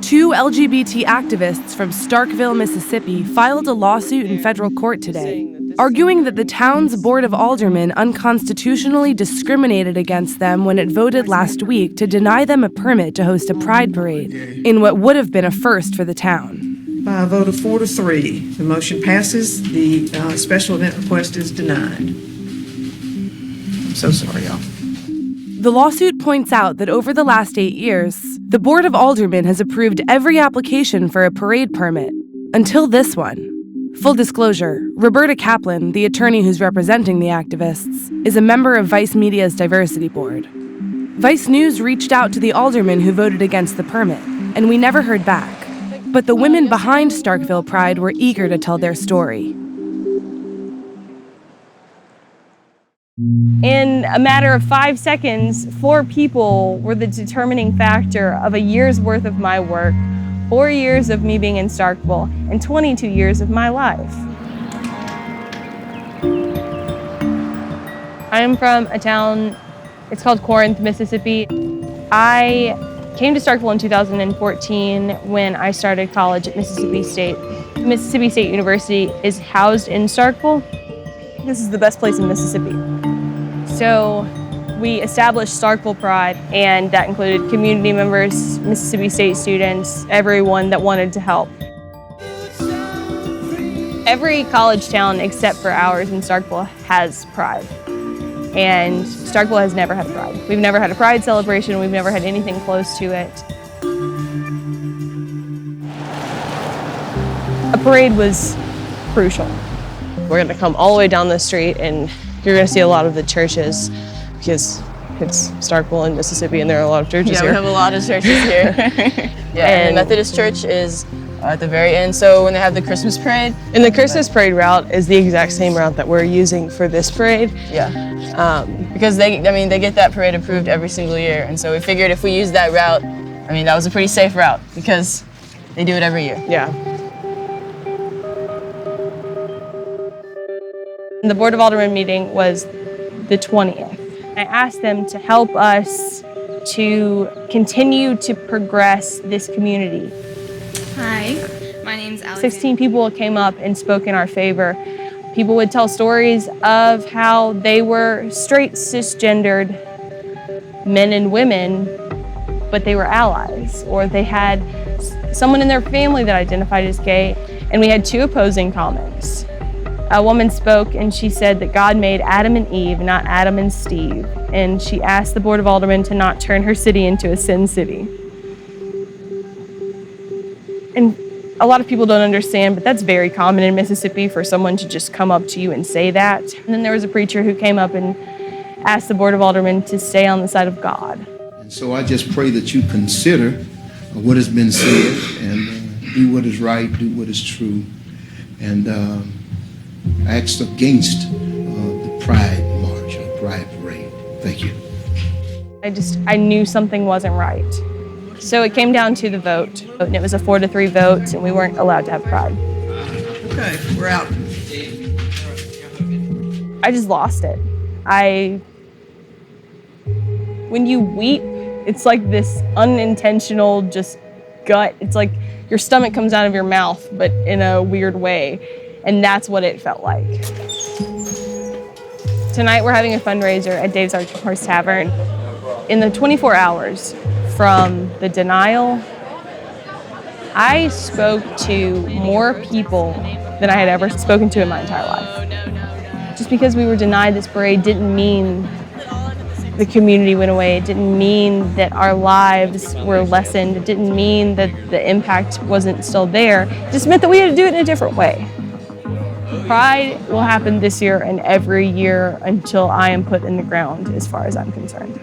Two LGBT activists from Starkville, Mississippi, filed a lawsuit in federal court today, arguing that the town's Board of Aldermen unconstitutionally discriminated against them when it voted last week to deny them a permit to host a pride parade, in what would have been a first for the town. By a vote of 4-3, the motion passes. The special event request is denied. I'm so sorry, y'all. The lawsuit points out that over the last 8 years, the Board of Aldermen has approved every application for a parade permit, until this one. Full disclosure, Roberta Kaplan, the attorney who's representing the activists, is a member of Vice Media's diversity board. Vice News reached out to the aldermen who voted against the permit, and we never heard back. But the women behind Starkville Pride were eager to tell their story. In a matter of 5 seconds, 4 people were the determining factor of a year's worth of my work, 4 years of me being in Starkville, and 22 years of my life. I'm from a town, it's called Corinth, Mississippi. I came to Starkville in 2014 when I started college at Mississippi State. Mississippi State University is housed in Starkville. This is the best place in Mississippi. So we established Starkville Pride, and that included community members, Mississippi State students, everyone that wanted to help. Every college town except for ours in Starkville has Pride. And Starkville has never had a Pride. We've never had a Pride celebration. We've never had anything close to it. A parade was crucial. We're gonna come all the way down the street and you're gonna see a lot of the churches because it's Starkville in Mississippi and there are a lot of churches here. Yeah, we have a lot of churches here. Yeah, and the Methodist Church is at the very end, so when they have the Christmas parade. And the Christmas parade route is the exact same route that we're using for this parade. Yeah, because they get that parade approved every single year, and so we figured if we use that route, that was a pretty safe route because they do it every year. Yeah. The Board of Aldermen meeting was the 20th. I asked them to help us to continue to progress this community. Hi, my name's Alex. 16 people came up and spoke in our favor. People would tell stories of how they were straight, cisgendered men and women, but they were allies, or they had someone in their family that identified as gay, and we had 2 opposing comments. A woman spoke and she said that God made Adam and Eve, not Adam and Steve, and she asked the Board of Aldermen to not turn her city into a sin city. And a lot of people don't understand, but that's very common in Mississippi for someone to just come up to you and say that. And then there was a preacher who came up and asked the Board of Aldermen to stay on the side of God. And so I just pray that you consider what has been said and do what is right, do what is true, and acts against the Pride March or Pride Parade. Thank you. I knew something wasn't right. So it came down to the vote, and it was a 4-3 vote, and we weren't allowed to have Pride. Okay, we're out. I just lost it. When you weep, it's like this unintentional just gut. It's like your stomach comes out of your mouth, but in a weird way. And that's what it felt like. Tonight we're having a fundraiser at Dave's Horse Tavern. In the 24 hours from the denial, I spoke to more people than I had ever spoken to in my entire life. Just because we were denied this parade didn't mean the community went away. It didn't mean that our lives were lessened. It didn't mean that the impact wasn't still there. It just meant that we had to do it in a different way. Pride will happen this year and every year until I am put in the ground, as far as I'm concerned.